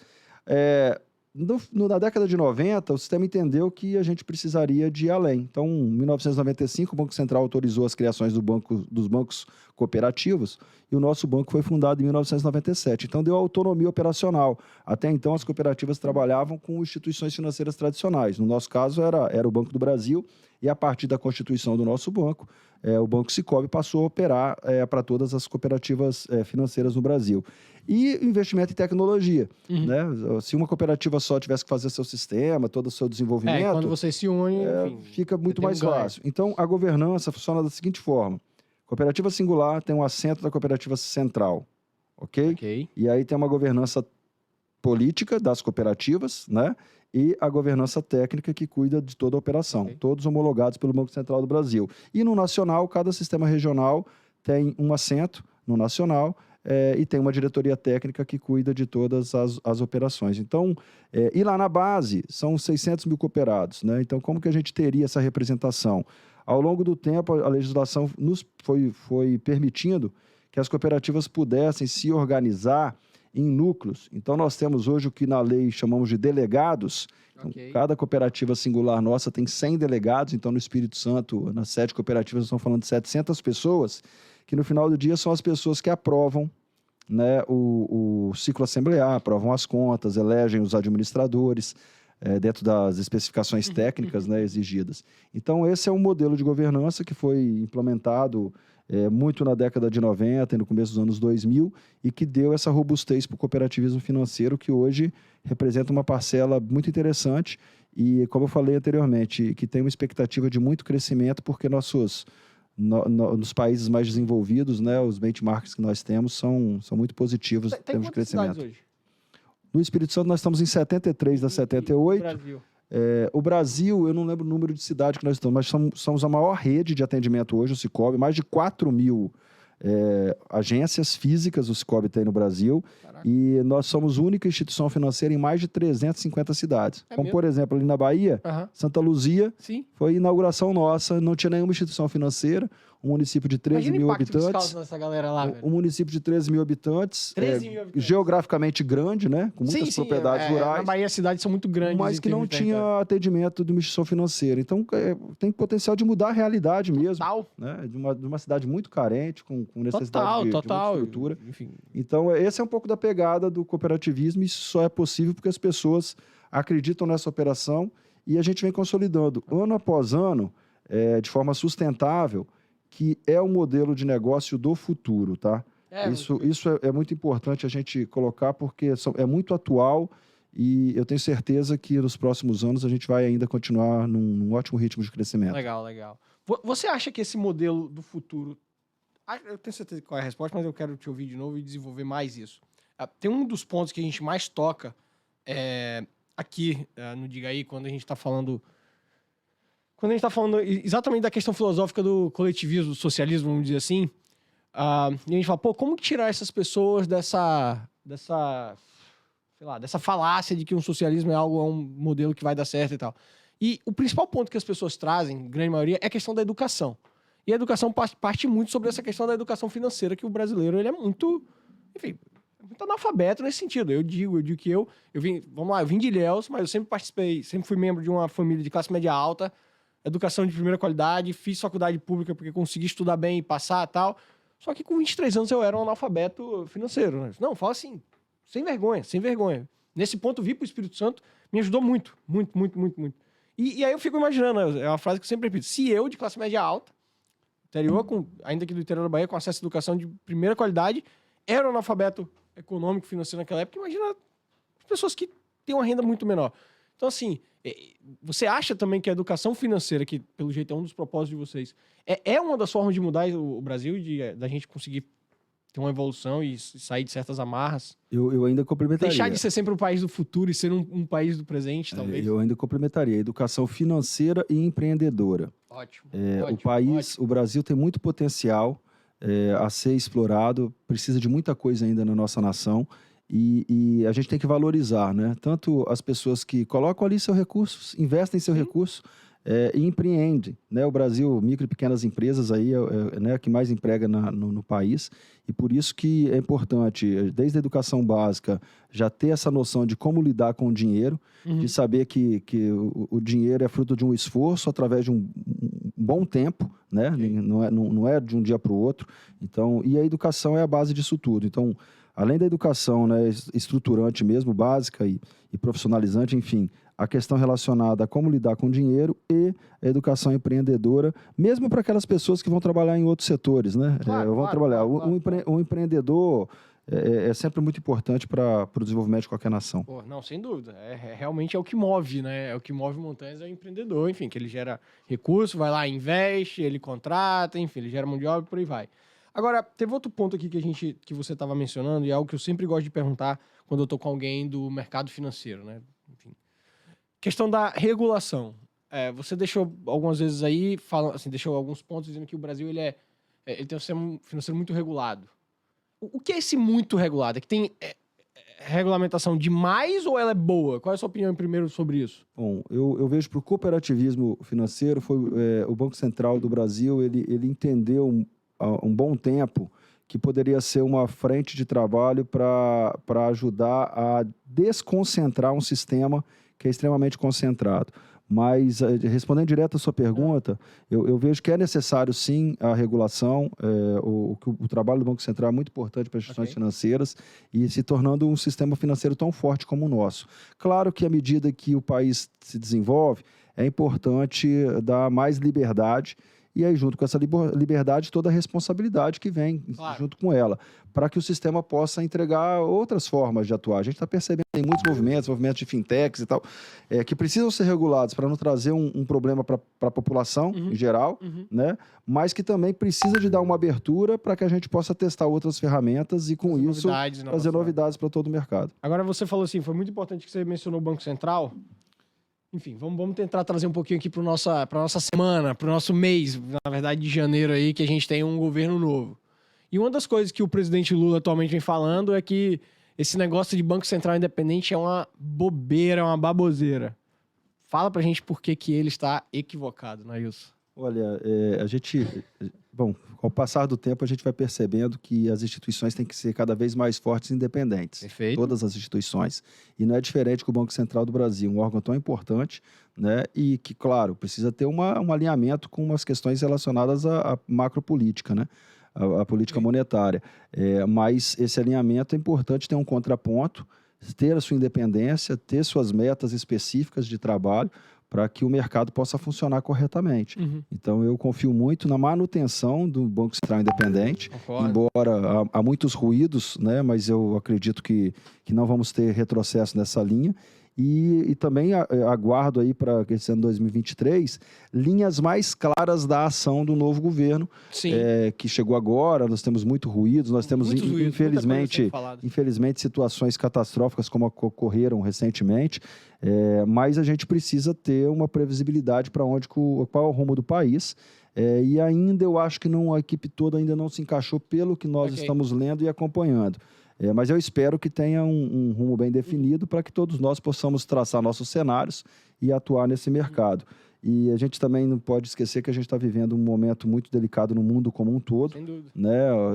Na década de 90, o sistema entendeu que a gente precisaria de ir além. Então, em 1995, o Banco Central autorizou as criações dos bancos cooperativos e o nosso banco foi fundado em 1997. Então, deu autonomia operacional. Até então, as cooperativas trabalhavam com instituições financeiras tradicionais. No nosso caso, era o Banco do Brasil e, a partir da constituição do nosso banco, o Banco Sicoob passou a operar para todas as cooperativas financeiras no Brasil. E investimento em tecnologia. Né? Se uma cooperativa só tivesse que fazer seu sistema, todo o seu desenvolvimento... quando você se une, fica muito mais fácil. Então, a governança funciona da seguinte forma. Cooperativa singular tem um assento da cooperativa central. Ok? E aí tem uma governança política das cooperativas, né? E a governança técnica que cuida de toda a operação. Todos homologados pelo Banco Central do Brasil. E no nacional, cada sistema regional tem um assento no nacional e tem uma diretoria técnica que cuida de todas as operações. Então, e lá na base, são 600 mil cooperados, né? Então, como que a gente teria essa representação? Ao longo do tempo, a legislação nos foi permitindo que as cooperativas pudessem se organizar em núcleos. Então, nós temos hoje o que na lei chamamos de delegados. Então, cada cooperativa singular nossa tem 100 delegados. Então, no Espírito Santo, nas 7 cooperativas, nós estamos falando de 700 pessoas, que no final do dia são as pessoas que aprovam, né, o ciclo assemblear, aprovam as contas, elegem os administradores, dentro das especificações técnicas, né, exigidas. Então, esse é um modelo de governança que foi implementado muito na década de 90 e no começo dos anos 2000 e que deu essa robustez para o cooperativismo financeiro, que hoje representa uma parcela muito interessante e, como eu falei anteriormente, que tem uma expectativa de muito crescimento, porque nos países mais desenvolvidos, né, os benchmarks que nós temos são muito positivos em termos de crescimento. Hoje? No Espírito Santo, nós estamos em 73 das 78. Brasil. O Brasil, eu não lembro o número de cidades que nós estamos, mas somos a maior rede de atendimento hoje, o Sicoob, mais de 4 mil agências físicas o Sicoob tem no Brasil. Caraca. E nós somos a única instituição financeira em mais de 350 cidades. Como, por exemplo, ali na Bahia, Santa Luzia, foi inauguração nossa, não tinha nenhuma instituição financeira, um município de 13 mil habitantes. Dessa galera lá, um município de 13 mil habitantes, 13 mil habitantes. Geograficamente grande, né? Com muitas propriedades rurais. Na Bahia as cidades são muito grandes. Mas que não tinha atendimento de uma instituição financeira. Então, tem potencial de mudar a realidade mesmo. Total. Né? De uma cidade muito carente, com necessidade de muita estrutura. Enfim. Então, esse é um pouco da pegada do cooperativismo e isso só é possível porque as pessoas acreditam nessa operação e a gente vem consolidando ano após ano, de forma sustentável, que é o modelo de negócio do futuro, tá? Isso é muito importante a gente colocar, porque é muito atual e eu tenho certeza que nos próximos anos a gente vai ainda continuar num ótimo ritmo de crescimento. Legal, legal. Você acha que esse modelo do futuro... Eu tenho certeza qual é a resposta, mas eu quero te ouvir de novo e desenvolver mais isso. Tem um dos pontos que a gente mais toca aqui no Diga Aí, quando a gente está falando exatamente da questão filosófica do coletivismo, do socialismo, vamos dizer assim, e a gente fala, como que tirar essas pessoas dessa falácia de que um socialismo é um modelo que vai dar certo e tal. E o principal ponto que as pessoas trazem, grande maioria, é a questão da educação. E a educação parte muito sobre essa questão da educação financeira, que o brasileiro ele é muito, enfim, muito analfabeto nesse sentido. Eu digo que eu vim de Ilhéus, mas eu sempre fui membro de uma família de classe média alta, educação de primeira qualidade, fiz faculdade pública porque consegui estudar bem e passar e tal. Só que com 23 anos eu era um analfabeto financeiro. Né? Não, fala assim, sem vergonha, sem vergonha. Nesse ponto, vir para o Espírito Santo me ajudou muito, muito, muito, muito, muito. E aí eu fico imaginando, é uma frase que eu sempre repito, se eu, de classe média alta, ainda que do interior da Bahia, com acesso à educação de primeira qualidade, era um analfabeto econômico, financeiro naquela época, imagina as pessoas que têm uma renda muito menor. Então, assim, Você acha também que a educação financeira, que pelo jeito é um dos propósitos de vocês, é uma das formas de mudar o Brasil, da gente conseguir ter uma evolução e sair de certas amarras? Eu ainda complementaria. Deixar de ser sempre um país do futuro e ser um país do presente, talvez? Eu ainda complementaria. Educação financeira e empreendedora. Ótimo. O Brasil tem muito potencial a ser explorado, precisa de muita coisa ainda na nossa nação e a gente tem que valorizar, né? Tanto as pessoas que colocam ali seus recursos, investem seu recurso e empreendem, né? O Brasil, micro e pequenas empresas aí né, que mais emprega no país e por isso que é importante, desde a educação básica, já ter essa noção de como lidar com o dinheiro, de saber que o dinheiro é fruto de um esforço através de um bom tempo, né? Não é de um dia para o outro. Então, e a educação é a base disso tudo. Então, além da educação, né, estruturante mesmo, básica e profissionalizante, enfim, a questão relacionada a como lidar com o dinheiro e a educação empreendedora, mesmo para aquelas pessoas que vão trabalhar em outros setores, né? Um empreendedor é sempre muito importante para o desenvolvimento de qualquer nação. Pô, não, sem dúvida. Realmente é o que move, né? É o que move montanhas, é o empreendedor, enfim, que ele gera recurso, vai lá, investe, ele contrata, enfim, ele gera mão de obra e por aí vai. Agora, teve outro ponto aqui que você estava mencionando, e é algo que eu sempre gosto de perguntar quando eu estou com alguém do mercado financeiro, né? Enfim. Questão da regulação. Você deixou algumas vezes aí, assim, deixou alguns pontos dizendo que o Brasil ele tem um sistema financeiro muito regulado. O que é esse muito regulado? É que tem regulamentação demais ou ela é boa? Qual é a sua opinião primeiro sobre isso? Bom, eu vejo para o cooperativismo financeiro, o Banco Central do Brasil, ele entendeu há um bom tempo que poderia ser uma frente de trabalho para ajudar a desconcentrar um sistema que é extremamente concentrado. Mas, respondendo direto à sua pergunta, eu vejo que é necessário, sim, a regulação. O trabalho do Banco Central é muito importante para as instituições financeiras e se tornando um sistema financeiro tão forte como o nosso. Claro que, à medida que o país se desenvolve, é importante dar mais liberdade e aí, junto com essa liberdade, toda a responsabilidade que vem junto com ela, para que o sistema possa entregar outras formas de atuar. A gente está percebendo que tem muitos movimentos de fintechs e tal, que precisam ser regulados para não trazer um problema para a população em geral, né? Mas que também precisa de dar uma abertura para que a gente possa testar outras ferramentas e, com isso, trazer novidades para todo o mercado. Agora, você falou assim, foi muito importante que você mencionou o Banco Central. Enfim, vamos tentar trazer um pouquinho aqui para nossa semana, para o nosso mês, na verdade, de janeiro aí, que a gente tem um governo novo. E uma das coisas que o presidente Lula atualmente vem falando é que esse negócio de Banco Central independente é uma bobeira, é uma baboseira. Fala pra gente por que ele está equivocado, Nailson. Olha, bom, ao passar do tempo a gente vai percebendo que as instituições têm que ser cada vez mais fortes e independentes. Perfeito. Todas as instituições. E não é diferente com o Banco Central do Brasil, um órgão tão importante, né? E que, claro, precisa ter um alinhamento com umas questões relacionadas à macropolítica, né? A política monetária. Mas esse alinhamento é importante ter um contraponto, ter a sua independência, ter suas metas específicas de trabalho, para que o mercado possa funcionar corretamente. Então, eu confio muito na manutenção do Banco Central independente, embora há muitos ruídos, né, mas eu acredito que não vamos ter retrocesso nessa linha. E também aguardo aí para esse ano 2023 linhas mais claras da ação do novo governo, que chegou agora. Nós temos muitos ruídos, nós temos, infelizmente, situações catastróficas como ocorreram recentemente, mas a gente precisa ter uma previsibilidade para qual é o rumo do país. E ainda eu acho que a equipe toda ainda não se encaixou pelo que nós estamos lendo e acompanhando. Mas eu espero que tenha um rumo bem definido para que todos nós possamos traçar nossos cenários e atuar nesse mercado. E a gente também não pode esquecer que a gente está vivendo um momento muito delicado no mundo como um todo, né?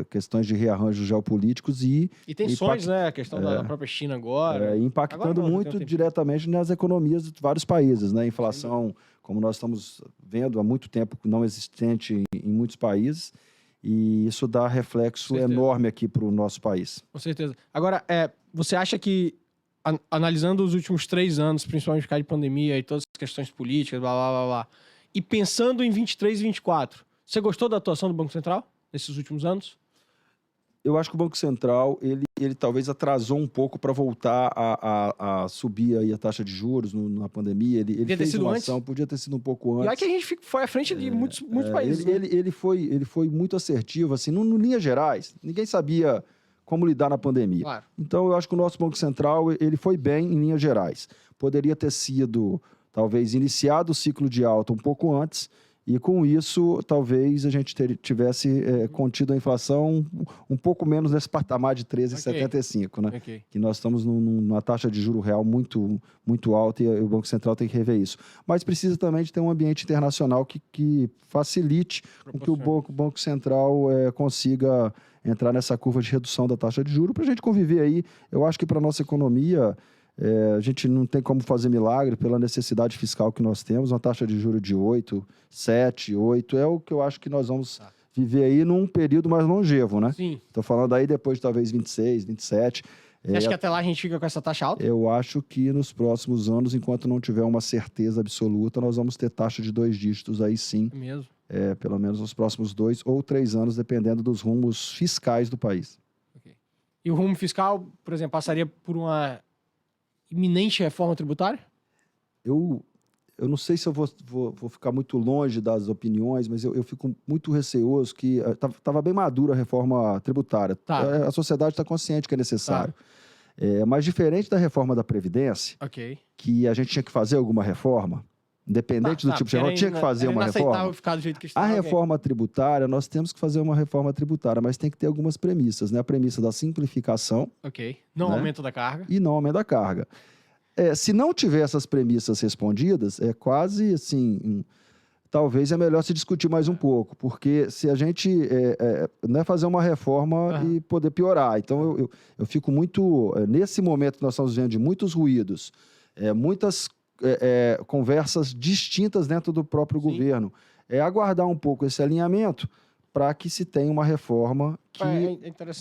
Questões de rearranjos geopolíticos e tensões, né? A questão da própria China agora. Impactando muito diretamente nas economias de vários países, né? Inflação, como nós estamos vendo há muito tempo, não existente em muitos países. E isso dá reflexo enorme aqui para o nosso país. Com certeza. Agora, você acha que, analisando os últimos 3 anos, principalmente por causa de pandemia e todas as questões políticas, blá, blá, blá, blá, e pensando em 23 e 24, você gostou da atuação do Banco Central nesses últimos anos? Eu acho que o Banco Central, ele ele talvez atrasou um pouco para voltar a subir aí a taxa de juros na pandemia. Ele Podia ter fez sido uma antes. ação, podia ter sido um pouco E antes. aí que a gente foi à frente de muitos países. Ele foi muito assertivo, assim, no linhas gerais. Ninguém sabia como lidar na pandemia. Claro. Então, eu acho que o nosso Banco Central, ele foi bem em linhas gerais. Poderia ter sido, talvez, iniciado o ciclo de alta um pouco antes, e com isso, talvez a gente tivesse contido a inflação um pouco menos nesse patamar de 13,75, né? Ok. Que nós estamos numa taxa de juro real muito, muito alta e o Banco Central tem que rever isso. Mas precisa também de ter um ambiente internacional que facilite com que o Banco Central consiga entrar nessa curva de redução da taxa de juros para a gente conviver aí. Eu acho que para a nossa economia... a gente não tem como fazer milagre pela necessidade fiscal que nós temos, uma taxa de juros de 8, 7, 8, é o que eu acho que nós vamos viver aí num período mais longevo, né? Sim. Estou falando aí depois de talvez 26, 27. Você acha que até lá a gente fica com essa taxa alta? Eu acho que nos próximos anos, enquanto não tiver uma certeza absoluta, nós vamos ter taxa de 2 dígitos aí sim. É mesmo? Pelo menos nos próximos 2 ou 3 anos, dependendo dos rumos fiscais do país. Okay. E o rumo fiscal, por exemplo, passaria por uma iminente reforma tributária? Eu não sei se eu vou ficar muito longe das opiniões, mas eu fico muito receoso que estava bem madura a reforma tributária. Tá. A sociedade está consciente que é necessário. Tá. Mas diferente da reforma da Previdência, que a gente tinha que fazer alguma reforma, independente do tipo de reforma, tinha que fazer uma reforma. Ficar do jeito que está, a reforma tributária, nós temos que fazer uma reforma tributária, mas tem que ter algumas premissas, né? A premissa da simplificação. Não aumento da carga. E não aumento da carga. Se não tiver essas premissas respondidas, é quase assim... talvez é melhor se discutir mais um pouco, porque se a gente não é fazer uma reforma e poder piorar. Então, eu fico muito... nesse momento que nós estamos vivendo de muitos ruídos, muitas conversas distintas dentro do próprio governo, aguardar um pouco esse alinhamento para que se tenha uma reforma que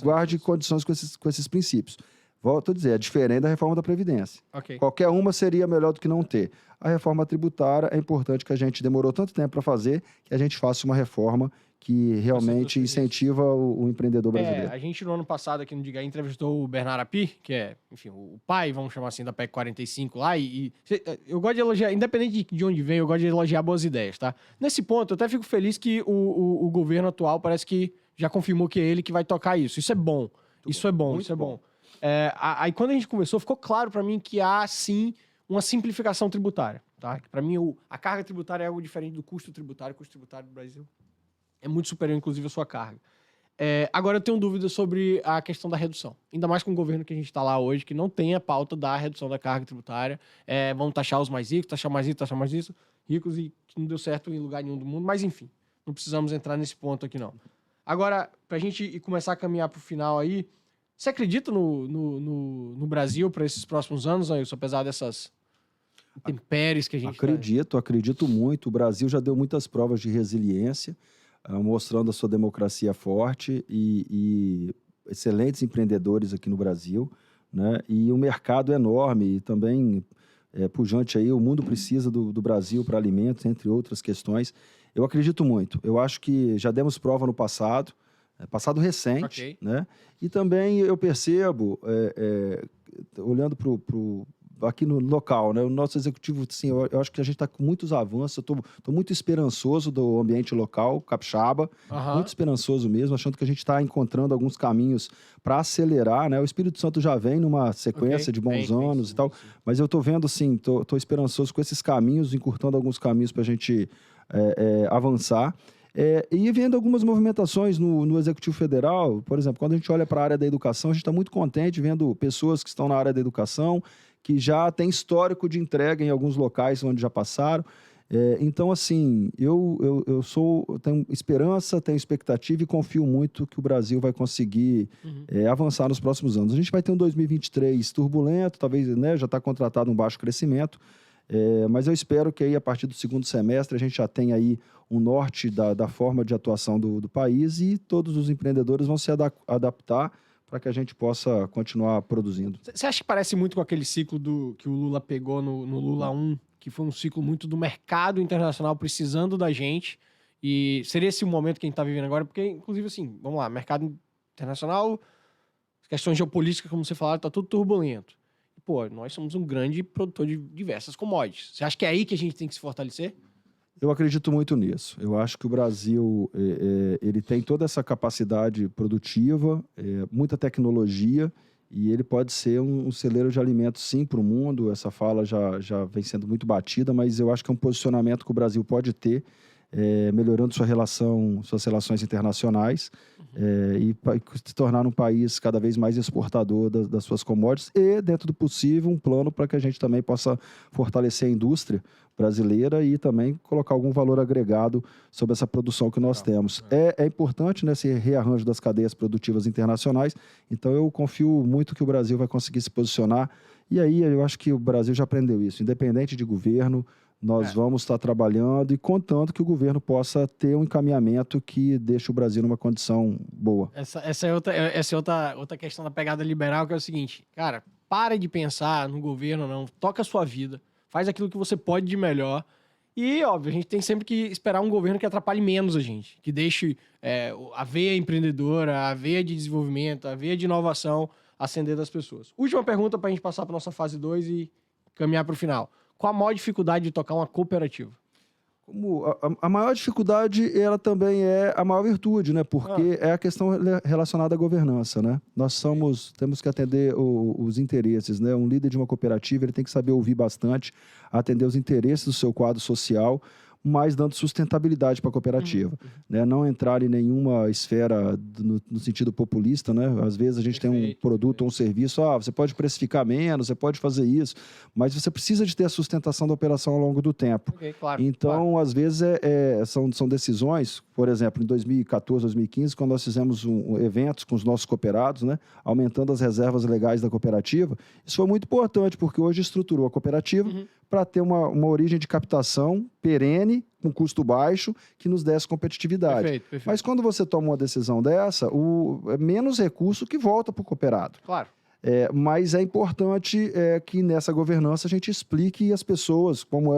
guarde condições com esses princípios. Volto a dizer, é diferente da reforma da Previdência. Qualquer uma seria melhor do que não ter. A reforma tributária é importante que a gente demorou tanto tempo para fazer, que a gente faça uma reforma que realmente incentiva o empreendedor brasileiro. A gente, no ano passado, aqui no Diga Aí, entrevistou o Bernardo Api, que é, enfim, o pai, vamos chamar assim, da PEC 45 lá, e eu gosto de elogiar, independente de onde vem, eu gosto de elogiar boas ideias, tá? Nesse ponto, eu até fico feliz que o governo atual parece que já confirmou que é ele que vai tocar isso. Isso é bom. Isso é bom. Aí, quando a gente conversou, ficou claro para mim que há, sim, uma simplificação tributária, tá? Para mim, a carga tributária é algo diferente do custo tributário. O custo tributário do Brasil é muito superior, inclusive, à sua carga. Agora, eu tenho dúvidas sobre a questão da redução. Ainda mais com o governo que a gente está lá hoje, que não tem a pauta da redução da carga tributária. Vamos taxar os mais ricos, taxar mais ricos, e que não deu certo em lugar nenhum do mundo. Mas, enfim, não precisamos entrar nesse ponto aqui, não. Agora, para a gente começar a caminhar para o final aí, você acredita no Brasil para esses próximos anos, Ailson, apesar dessas intempéries que a gente Acredito muito. O Brasil já deu muitas provas de resiliência, mostrando a sua democracia forte e excelentes empreendedores aqui no Brasil, né? E um mercado enorme e também pujante aí. O mundo precisa do Brasil para alimentos, entre outras questões. Eu acredito muito. Eu acho que já demos prova no passado recente, né? E também eu percebo, olhando aqui no local, né? O nosso executivo, assim, eu acho que a gente está com muitos avanços. Eu estou muito esperançoso do ambiente local, capixaba, muito esperançoso mesmo, achando que a gente está encontrando alguns caminhos para acelerar, né? O Espírito Santo já vem numa sequência de bons anos e tal, mas eu estou vendo, assim, estou esperançoso com esses caminhos, encurtando alguns caminhos para a gente avançar. E vendo algumas movimentações no Executivo Federal, por exemplo, quando a gente olha para a área da educação, a gente está muito contente vendo pessoas que estão na área da educação, que já têm histórico de entrega em alguns locais onde já passaram. Então, assim, eu tenho esperança, tenho expectativa e confio muito que o Brasil vai conseguir avançar nos próximos anos. A gente vai ter um 2023 turbulento, talvez, né, já está contratado um baixo crescimento, mas eu espero que aí, a partir do segundo semestre, a gente já tenha aí um norte da forma de atuação do país e todos os empreendedores vão se adaptar para que a gente possa continuar produzindo. Você acha que parece muito com aquele ciclo que o Lula pegou no Lula 1, que foi um ciclo muito do mercado internacional precisando da gente, e seria esse o momento que a gente está vivendo agora? Porque, inclusive, assim, vamos lá, mercado internacional questões geopolíticas, como você falou, tá tudo turbulento. Pô, nós somos um grande produtor de diversas commodities. Você acha que é aí que a gente tem que se fortalecer? Eu acredito muito nisso. Eu acho que o Brasil ele tem toda essa capacidade produtiva, muita tecnologia, e ele pode ser um celeiro de alimentos, sim, para o mundo. Essa fala já vem sendo muito batida, mas eu acho que é um posicionamento que o Brasil pode ter, melhorando suas relações internacionais, e se tornar um país cada vez mais exportador das suas commodities e, dentro do possível, um plano para que a gente também possa fortalecer a indústria brasileira e também colocar algum valor agregado sobre essa produção que nós temos. É importante, né, esse rearranjo das cadeias produtivas internacionais, então eu confio muito que o Brasil vai conseguir se posicionar, e aí eu acho que o Brasil já aprendeu isso, independente de governo, nós vamos estar trabalhando e contando que o governo possa ter um encaminhamento que deixe o Brasil numa condição boa. Essa é outra questão da pegada liberal, que é o seguinte, cara, para de pensar no governo, não, toca a sua vida, faz aquilo que você pode de melhor. E, óbvio, a gente tem sempre que esperar um governo que atrapalhe menos a gente, que deixe a veia empreendedora, a veia de desenvolvimento, a veia de inovação acender das pessoas. Última pergunta para a gente passar para nossa fase 2 e caminhar para o final. Qual a maior dificuldade de tocar uma cooperativa? A maior dificuldade, ela também é a maior virtude, né? Porque é a questão relacionada à governança, né? Temos que atender os interesses, né? Um líder de uma cooperativa, ele tem que saber ouvir bastante, atender os interesses do seu quadro social, mas dando sustentabilidade para a cooperativa, né? Não entrar em nenhuma esfera no sentido populista, né? Às vezes a gente tem um produto ou um serviço, você pode precificar menos, você pode fazer isso, mas você precisa de ter a sustentação da operação ao longo do tempo. Claro, então, às vezes, são decisões, por exemplo, em 2014, 2015, quando nós fizemos eventos com os nossos cooperados, né? Aumentando as reservas legais da cooperativa, isso foi muito importante, porque hoje estruturou a cooperativa para ter uma origem de captação perene, com custo baixo, que nos desse competitividade. Perfeito. Mas quando você toma uma decisão dessa, é menos recurso que volta para o cooperado. Claro. Mas é importante que nessa governança a gente explique às pessoas, como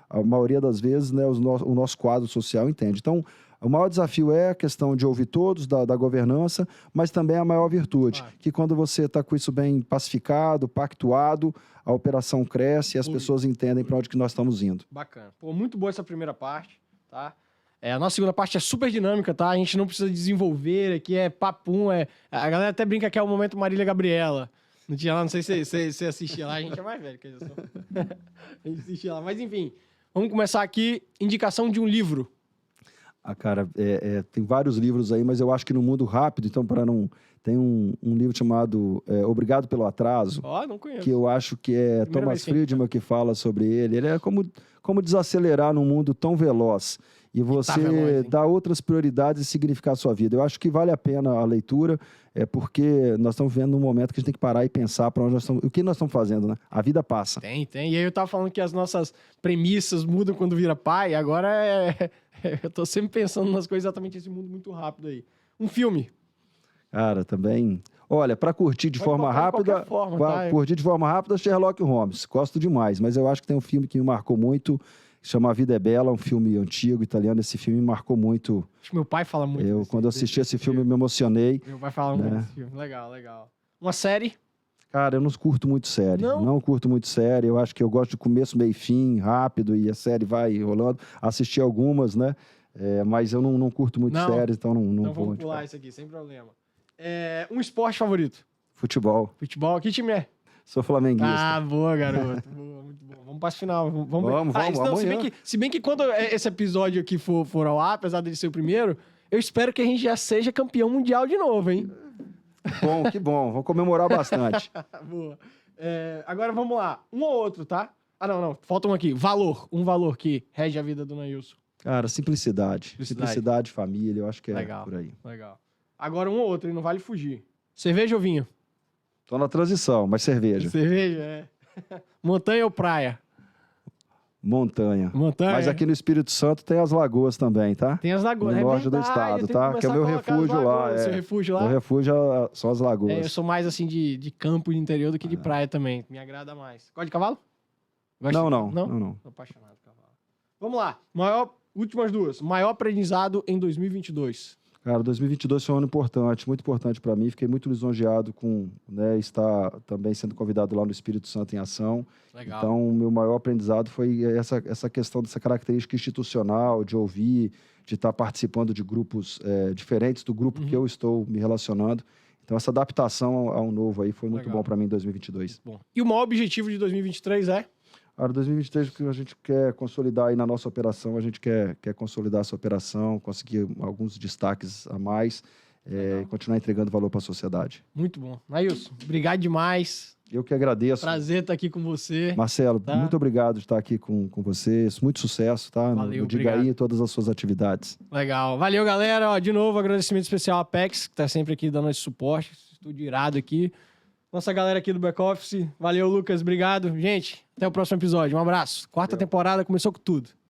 a maioria das vezes, né, o nosso quadro social entende. Então, o maior desafio é a questão de ouvir todos, da governança, mas também a maior virtude, que quando você está com isso bem pacificado, pactuado, a operação cresce e as pessoas entendem para onde que nós estamos indo. Bacana. Pô, muito boa essa primeira parte, tá? A nossa segunda parte é super dinâmica, tá? A gente não precisa desenvolver aqui, é papum, a galera até brinca que é o momento Marília Gabriela. Não tinha lá, não sei se você assistia lá, a gente é mais velho que eu sou. A gente assistia lá, mas enfim. Vamos começar aqui, indicação de um livro. Cara, tem vários livros aí, mas eu acho que no mundo rápido, então tem um livro chamado Obrigado pelo Atraso, não conheço. que eu acho que é Primeira Thomas vez Friedman que fala sobre ele. Ele é como desacelerar num mundo tão veloz e você dar outras prioridades e significar a sua vida. Eu acho que vale a pena a leitura, porque nós estamos vivendo um momento que a gente tem que parar e pensar para onde nós estamos, o que nós estamos fazendo, né? A vida passa. Tem. E aí eu tava falando que as nossas premissas mudam quando vira pai, agora eu tô sempre pensando nas coisas exatamente esse mundo muito rápido aí. Um filme. Cara, também... Olha, para curtir de forma rápida, curtir de forma rápida, Sherlock Holmes. Gosto demais, mas eu acho que tem um filme que me marcou muito, que chama A Vida é Bela, um filme antigo, italiano. Esse filme me marcou muito. Acho que meu pai fala muito. Quando eu assisti esse filme, me emocionei. Meu pai fala muito desse filme. Legal. Uma série? Cara, eu não curto muito série. Não curto muito série. Eu acho que eu gosto de começo, meio e fim, rápido, e a série vai rolando. Assisti algumas, né? Mas eu não curto muito séries, então não então vou. Vamos pular isso aqui, sem problema. Um esporte favorito? Futebol. Que time é? Sou flamenguista. Boa, garoto. Boa, muito bom. Vamos para a final. Vamos amanhã. Se bem que quando esse episódio aqui for ao ar, apesar dele ser o primeiro, eu espero que a gente já seja campeão mundial de novo, hein? Que bom. Vamos comemorar bastante. Boa. Agora vamos lá. Um ou outro, tá? Não. Falta um aqui. Valor. Um valor que rege a vida do Neilson. Cara, simplicidade, família, eu acho que é por aí. Legal. Agora um ou outro, e não vale fugir. Cerveja ou vinho? Tô na transição, mas cerveja. Cerveja, Montanha ou praia? Montanha. Mas aqui no Espírito Santo tem as lagoas também, tá? Tem as lagoas. No norte do estado, tá? Que é o meu refúgio lá. Seu refúgio lá? Meu refúgio são as lagoas. Eu sou mais assim de campo de interior do que de praia também. Me agrada mais. Gosta de cavalo? Não. Tô apaixonado por cavalo. Vamos lá. Últimas duas. Maior aprendizado em 2022. Cara, 2022 foi um ano importante, muito importante para mim. Fiquei muito lisonjeado com, né, estar também sendo convidado lá no Espírito Santo em Ação. Legal. Então, o meu maior aprendizado foi essa questão dessa característica institucional, de ouvir, de estar participando de grupos diferentes do grupo que eu estou me relacionando. Então, essa adaptação ao novo aí foi muito Legal. bom para mim em 2022. Bom. E o maior objetivo de 2023 é? Cara, 2023, o que a gente quer consolidar aí na nossa operação, a gente quer consolidar essa operação, conseguir alguns destaques a mais e continuar entregando valor para a sociedade. Muito bom. Nailson, obrigado demais. Eu que agradeço. Prazer estar aqui com você. Marcelo, tá? muito obrigado de estar aqui com vocês. Muito sucesso, tá? Valeu, no Diga Aí e todas as suas atividades. Legal. Valeu, galera. Ó, de novo, agradecimento especial à Apex, que está sempre aqui dando esse suporte. Estúdio irado aqui. Nossa galera aqui do back-office. Valeu, Lucas. Obrigado. Gente, até o próximo episódio. Um abraço. Quarta temporada começou com tudo.